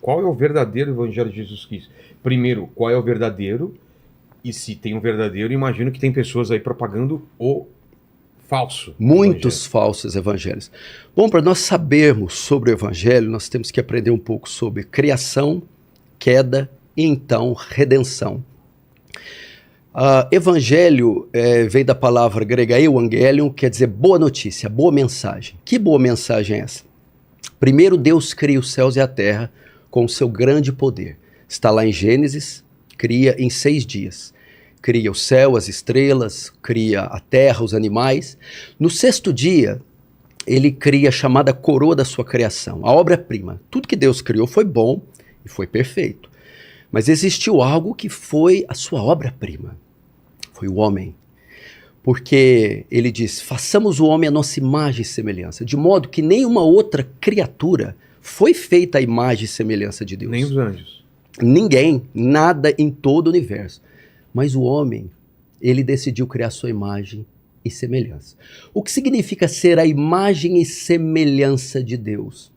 qual é o verdadeiro evangelho de Jesus Cristo? Primeiro, qual é o verdadeiro? E se tem um verdadeiro, imagino que tem pessoas aí propagando o falso Muitos evangelho. falsos evangelhos. Bom, para nós sabermos sobre o evangelho, nós temos que aprender um pouco sobre criação, queda e então redenção. Evangelho vem da palavra grega euangelion, quer dizer boa notícia, boa mensagem. Que boa mensagem é essa? Primeiro Deus cria os céus e a terra com o seu grande poder. Está lá em Gênesis, cria em 6 dias. Cria o céu, as estrelas, cria a terra, os animais. No 6º dia, ele cria a chamada coroa da sua criação, a obra-prima. Tudo que Deus criou foi bom e foi perfeito. Mas existiu algo que foi a sua obra-prima. Foi o homem. Porque ele diz, façamos o homem a nossa imagem e semelhança, de modo que nenhuma outra criatura foi feita à imagem e semelhança de Deus. Nem os anjos. Ninguém, nada em todo o universo. Mas o homem, ele decidiu criar sua imagem e semelhança. O que significa ser a imagem e semelhança de Deus?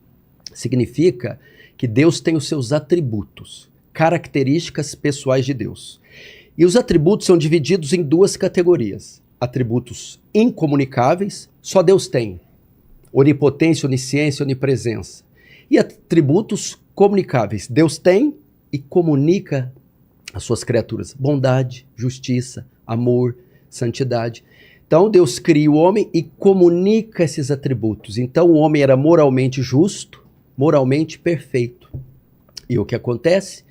Significa que Deus tem os seus atributos, características pessoais de Deus. E os atributos são divididos em 2 categorias. Atributos incomunicáveis, só Deus tem. Onipotência, onisciência, onipresença. E atributos comunicáveis, Deus tem e comunica as suas criaturas. Bondade, justiça, amor, santidade. Então Deus cria o homem e comunica esses atributos. Então o homem era moralmente justo, moralmente perfeito. E o que acontece?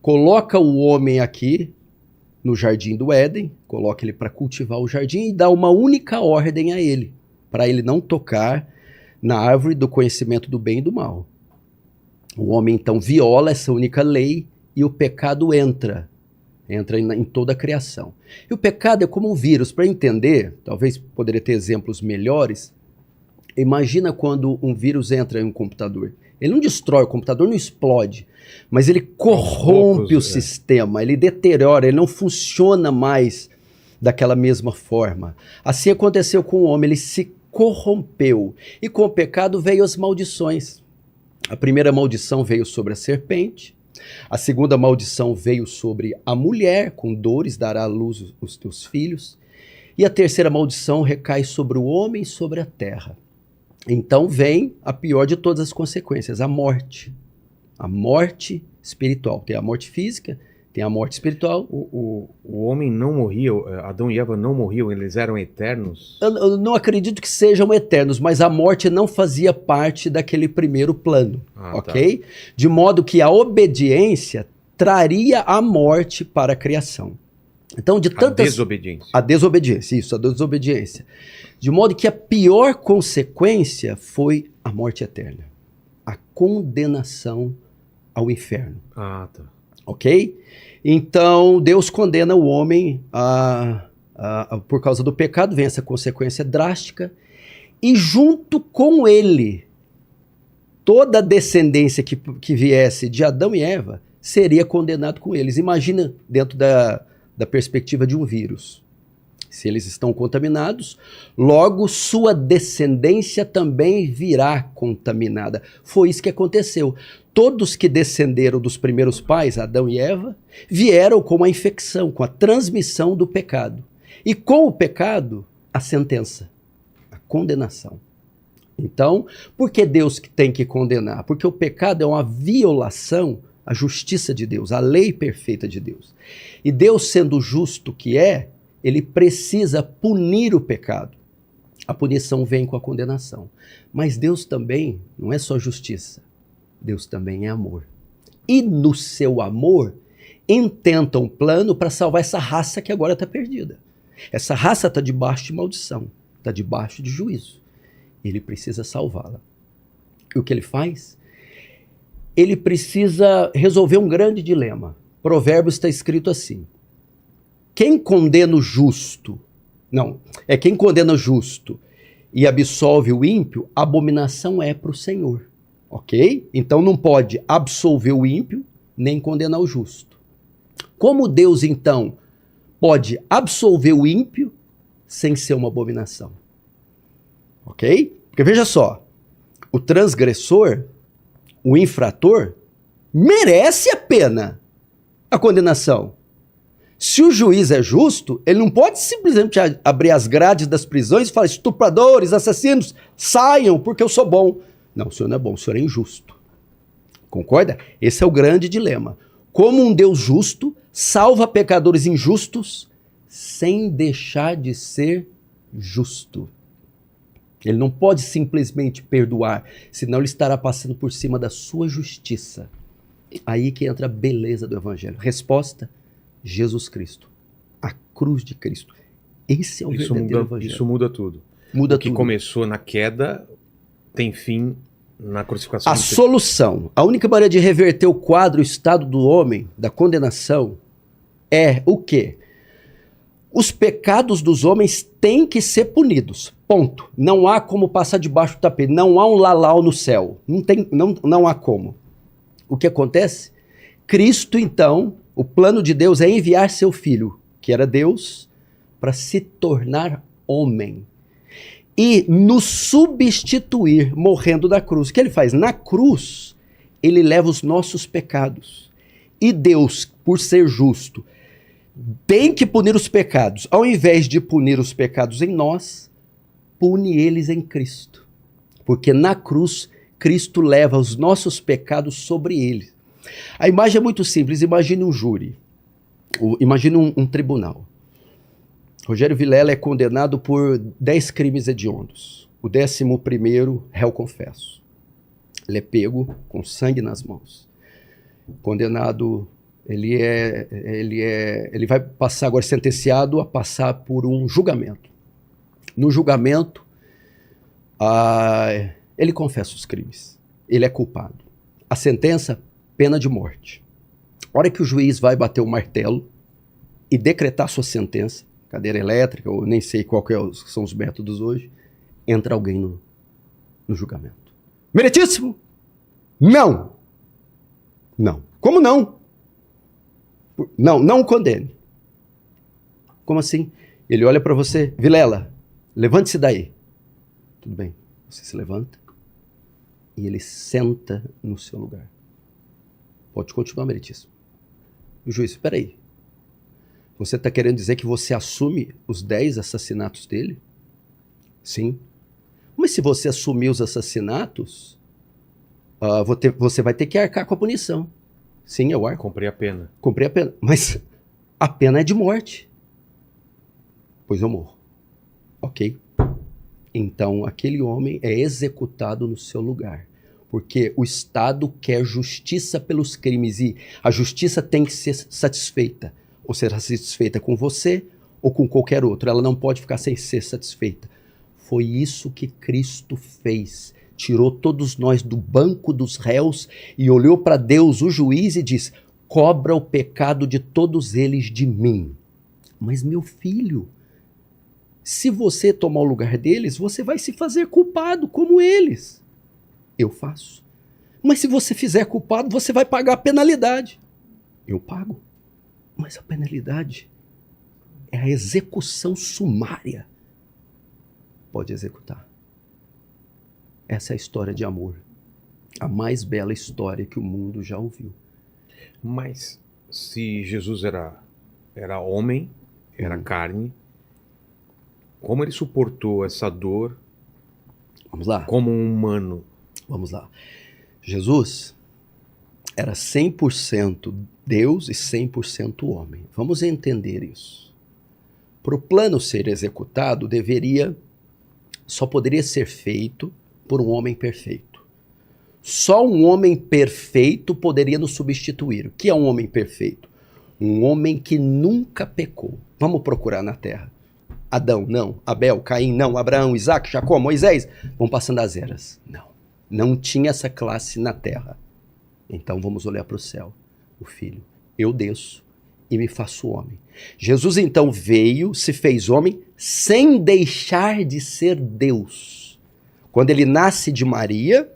Coloca o homem aqui no jardim do Éden, coloca ele para cultivar o jardim e dá uma única ordem a ele, para ele não tocar na árvore do conhecimento do bem e do mal. O homem então viola essa única lei e o pecado entra em toda a criação. E o pecado é como um vírus. Para entender, talvez poderia ter exemplos melhores. Imagina quando um vírus entra em um computador. Ele não destrói o computador, não explode, mas ele corrompe o sistema, ele deteriora, ele não funciona mais daquela mesma forma. Assim aconteceu com o homem, ele se corrompeu. E com o pecado veio as maldições. A primeira maldição veio sobre a serpente, a segunda maldição veio sobre a mulher, com dores dará à luz os teus filhos, e a terceira maldição recai sobre o homem e sobre a terra. Então vem a pior de todas as consequências, a morte. A morte espiritual. Tem a morte física, tem a morte espiritual. O homem não morria, Adão e Eva não morriam, eles eram eternos? Eu não acredito que sejam eternos, mas a morte não fazia parte daquele primeiro plano, ok? Tá. De modo que a obediência traria a morte para a criação. Então, de tantas... A desobediência, isso, a desobediência. De modo que a pior consequência foi a morte eterna. A condenação ao inferno. Ah, tá. Ok? Então, Deus condena o homem por causa do pecado, vem essa consequência drástica, e junto com ele, toda a descendência que viesse de Adão e Eva seria condenado com eles. Imagina dentro da perspectiva de um vírus. Se eles estão contaminados, logo sua descendência também virá contaminada. Foi isso que aconteceu. Todos que descenderam dos primeiros pais, Adão e Eva, vieram com a infecção, com a transmissão do pecado. E com o pecado, a sentença, a condenação. Então, por que Deus tem que condenar? Porque o pecado é uma violação à justiça de Deus, à lei perfeita de Deus. E Deus, sendo justo que é, ele precisa punir o pecado. A punição vem com a condenação. Mas Deus também não é só justiça. Deus também é amor. E no seu amor, intenta um plano para salvar essa raça que agora está perdida. Essa raça está debaixo de maldição, está debaixo de juízo. Ele precisa salvá-la. E o que ele faz? Ele precisa resolver um grande dilema. Provérbios está escrito assim: quem condena o justo, quem condena o justo e absolve o ímpio, abominação é para o Senhor. Ok? Então não pode absolver o ímpio, nem condenar o justo. Como Deus, então, pode absolver o ímpio sem ser uma abominação? Ok? Porque veja só, o transgressor, o infrator, merece a pena, a condenação. Se o juiz é justo, ele não pode simplesmente abrir as grades das prisões e falar: estupradores, assassinos, saiam porque eu sou bom. Não, o senhor não é bom, o senhor é injusto. Concorda? Esse é o grande dilema. Como um Deus justo salva pecadores injustos sem deixar de ser justo. Ele não pode simplesmente perdoar, senão ele estará passando por cima da sua justiça. Aí que entra a beleza do Evangelho. Resposta: Jesus Cristo. A cruz de Cristo. Esse é o verdadeiro Evangelho. Isso muda tudo. Muda o que tudo. começou na queda tem fim na crucificação. A solução, a única maneira de reverter o quadro, o estado do homem, da condenação, é o quê? Os pecados dos homens têm que ser punidos. Ponto. Não há como passar debaixo do tapete. Não há um lalau no céu. Não há como. O que acontece? Cristo, então, o plano de Deus é enviar seu filho, que era Deus, para se tornar homem. E nos substituir, morrendo da cruz. O que ele faz? Na cruz, ele leva os nossos pecados. E Deus, por ser justo, tem que punir os pecados. Ao invés de punir os pecados em nós, pune eles em Cristo. Porque na cruz, Cristo leva os nossos pecados sobre ele. A imagem é muito simples. Imagine um júri. Imagine um tribunal. Rogério Vilela é condenado por 10 crimes hediondos. O 11º, réu confesso. Ele é pego com sangue nas mãos. Condenado, ele vai passar agora sentenciado a passar por um julgamento. No julgamento, ele confessa os crimes. Ele é culpado. A sentença, pena de morte. A hora que o juiz vai bater o martelo e decretar sua sentença, cadeira elétrica, ou nem sei qual que são os métodos hoje, entra alguém no julgamento. Meritíssimo! Não! Não. Como não? Não o condene. Como assim? Ele olha para você: Vilela, levante-se daí. Tudo bem. Você se levanta e ele senta no seu lugar. Pode continuar, meritíssimo. O juiz: espera aí. Você está querendo dizer que você assume os 10 assassinatos dele? Sim. Mas se você assumir os assassinatos, você vai ter que arcar com a punição. Sim, eu arco. Cumprir a pena. Cumprir a pena. Mas a pena é de morte. Pois eu morro. Ok. Então aquele homem é executado no seu lugar. Porque o Estado quer justiça pelos crimes e a justiça tem que ser satisfeita. Ou será satisfeita com você ou com qualquer outro. Ela não pode ficar sem ser satisfeita. Foi isso que Cristo fez. Tirou todos nós do banco dos réus e olhou para Deus, o juiz, e disse: cobra o pecado de todos eles de mim. Mas meu filho, se você tomar o lugar deles, você vai se fazer culpado como eles. Eu faço. Mas se você fizer culpado, você vai pagar a penalidade. Eu pago. Mas a penalidade é a execução sumária. Pode executar. Essa é a história de amor. A mais bela história que o mundo já ouviu. Mas se Jesus era homem, era carne, como ele suportou essa dor? Vamos lá. Como um humano? Vamos lá. Jesus era 100% Deus e 100% homem. Vamos entender isso. Para o plano ser executado, só poderia ser feito por um homem perfeito. Só um homem perfeito poderia nos substituir. O que é um homem perfeito? Um homem que nunca pecou. Vamos procurar na terra. Adão, não. Abel, Caim, não. Abraão, Isaac, Jacó, Moisés. Vão passando as eras. Não. Não tinha essa classe na terra. Então vamos olhar para o céu. O Filho. Eu desço e me faço homem. Jesus então veio, se fez homem, sem deixar de ser Deus. Quando ele nasce de Maria,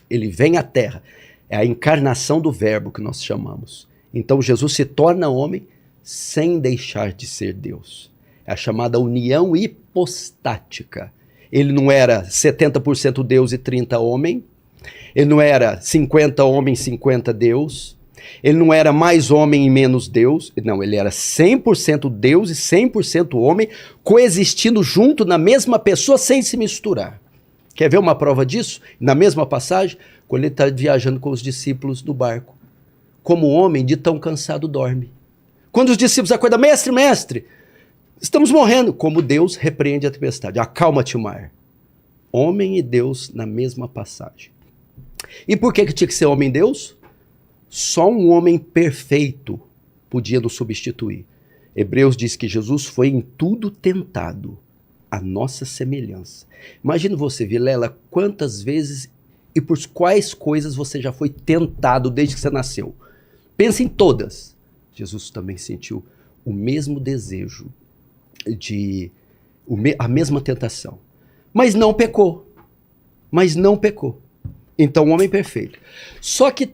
ele vem à terra. É a encarnação do verbo que nós chamamos. Então Jesus se torna homem sem deixar de ser Deus. É a chamada união hipostática. Ele não era 70% Deus e 30% homem, Ele não era 50 homens, 50 Deus. Ele não era mais homem e menos Deus. Não, ele era 100% Deus e 100% homem, coexistindo junto na mesma pessoa sem se misturar. Quer ver uma prova disso? Na mesma passagem, quando ele está viajando com os discípulos no barco. Como homem, de tão cansado, dorme. Quando os discípulos acordam, mestre, mestre, estamos morrendo. Como Deus repreende a tempestade. Acalma-te o mar. Homem e Deus na mesma passagem. E por que tinha que ser homem e Deus? Só um homem perfeito podia nos substituir. Hebreus diz que Jesus foi em tudo tentado, a nossa semelhança. Imagina você, Vilela, quantas vezes e por quais coisas você já foi tentado desde que você nasceu. Pensa em todas. Jesus também sentiu o mesmo desejo, a mesma tentação. Mas não pecou. Então, o homem perfeito. Só que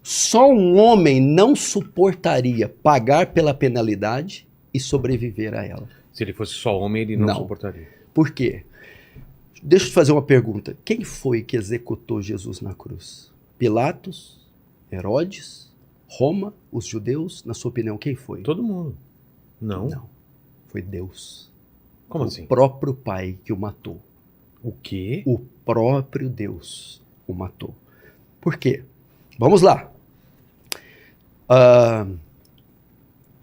só um homem não suportaria pagar pela penalidade e sobreviver a ela. Se ele fosse só homem, ele não suportaria. Por quê? Deixa eu te fazer uma pergunta. Quem foi que executou Jesus na cruz? Pilatos? Herodes? Roma? Os judeus? Na sua opinião, quem foi? Todo mundo. Não. Não. Foi Deus. Como assim? O próprio Pai que o matou. O quê? O próprio Deus o matou. Por quê? Vamos lá.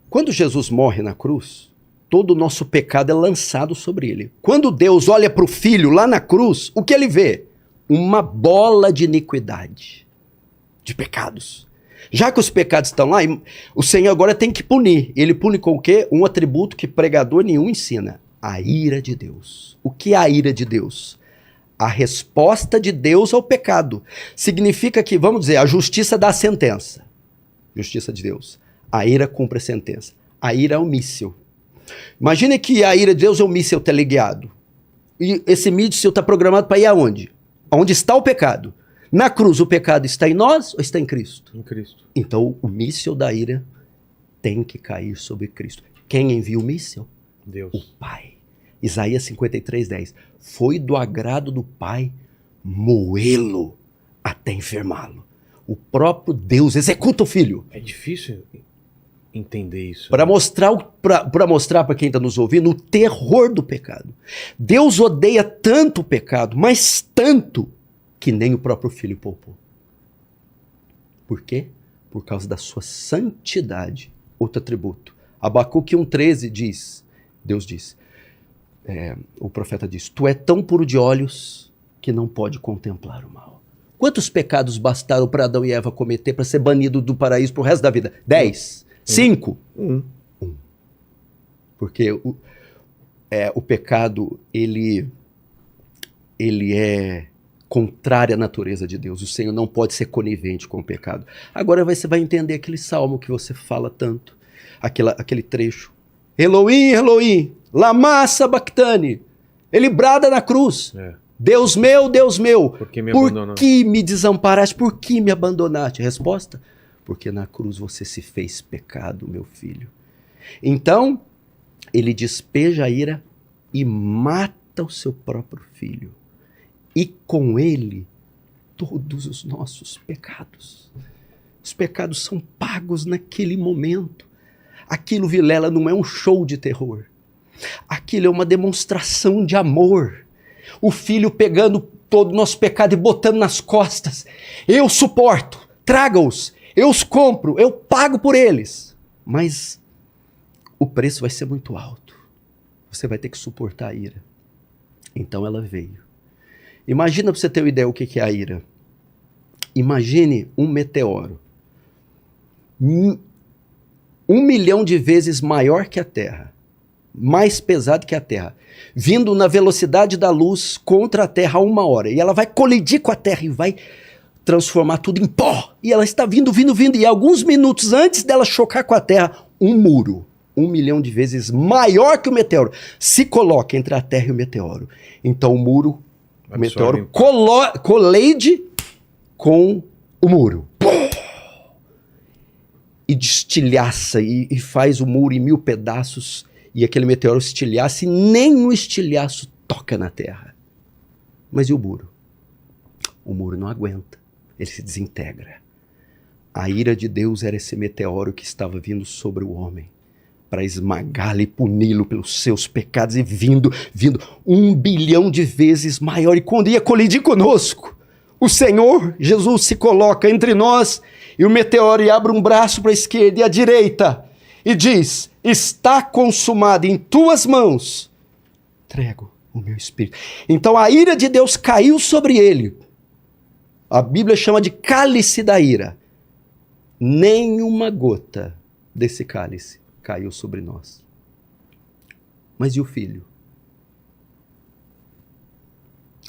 Quando Jesus morre na cruz, todo o nosso pecado é lançado sobre ele. Quando Deus olha para o Filho lá na cruz, o que ele vê? Uma bola de iniquidade, de pecados. Já que os pecados estão lá, o Senhor agora tem que punir. Ele pune com o quê? Um atributo que pregador nenhum ensina. A ira de Deus. O que é a ira de Deus? A resposta de Deus ao pecado. Significa que, vamos dizer, a justiça dá a sentença. Justiça de Deus. A ira cumpre a sentença. A ira é um míssil. Imagine que a ira de Deus é um míssil teleguiado. E esse míssil está programado para ir aonde? Onde está o pecado? Na cruz, o pecado está em nós ou está em Cristo? Em Cristo. Então, o míssil da ira tem que cair sobre Cristo. Quem envia o míssil? Deus. O Pai. Isaías 53:10. Foi do agrado do Pai moê-lo até enfermá-lo. O próprio Deus executa o Filho. É difícil entender isso. Para mostrar para quem está nos ouvindo o terror do pecado. Deus odeia tanto o pecado, mas tanto, que nem o próprio Filho poupou. Por quê? Por causa da sua santidade. Outro atributo. Abacuque 1,13 diz, Deus diz, o profeta diz, tu é tão puro de olhos que não pode contemplar o mal. Quantos pecados bastaram para Adão e Eva cometer para ser banido do paraíso pro resto da vida? 10? 5? 1. Porque o pecado, ele é contrário à natureza de Deus. O Senhor não pode ser conivente com o pecado. Agora você vai entender aquele salmo que você fala tanto, aquele trecho. Elohim, Elohim, lama sabachthani. Ele brada na cruz. Deus meu, por que me desamparaste? Por que me abandonaste? Resposta? Porque na cruz você se fez pecado, meu filho. Então, ele despeja a ira e mata o seu próprio filho. E com ele, todos os nossos pecados. Os pecados são pagos naquele momento. Aquilo, Vilela, não é um show de terror. Aquilo é uma demonstração de amor. O filho pegando todo o nosso pecado e botando nas costas. Eu suporto, traga-os, eu os compro, eu pago por eles. Mas o preço vai ser muito alto. Você vai ter que suportar a ira. Então ela veio. Imagina, para você ter uma ideia o que é a ira. Imagine um meteoro. 1 milhão de vezes maior que a Terra. Mais pesado que a Terra, vindo na velocidade da luz contra a Terra a 1 hora, e ela vai colidir com a Terra e vai transformar tudo em pó, e ela está vindo, e alguns minutos antes dela chocar com a Terra, um muro, 1 milhão de vezes maior que o meteoro, se coloca entre a Terra e o meteoro. Então o meteoro colide com o muro. E destilhaça, e faz o muro em 1000 pedaços, e aquele meteoro estilhaça, e nem o estilhaço toca na terra. Mas e o muro? O muro não aguenta, ele se desintegra. A ira de Deus era esse meteoro que estava vindo sobre o homem para esmagá-lo e puni-lo pelos seus pecados, e vindo 1 bilhão de vezes maior. E quando ia colidir conosco, o Senhor Jesus se coloca entre nós e o meteoro, e abre um braço para a esquerda e a direita e diz: está consumado, em tuas mãos entrego o meu espírito. Então a ira de Deus caiu sobre ele. A Bíblia chama de cálice da ira. Nenhuma gota desse cálice caiu sobre nós. Mas e o filho?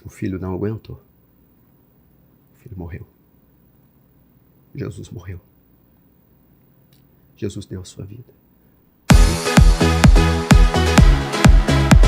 O filho não aguentou. O filho morreu. Jesus morreu. Jesus deu a sua vida.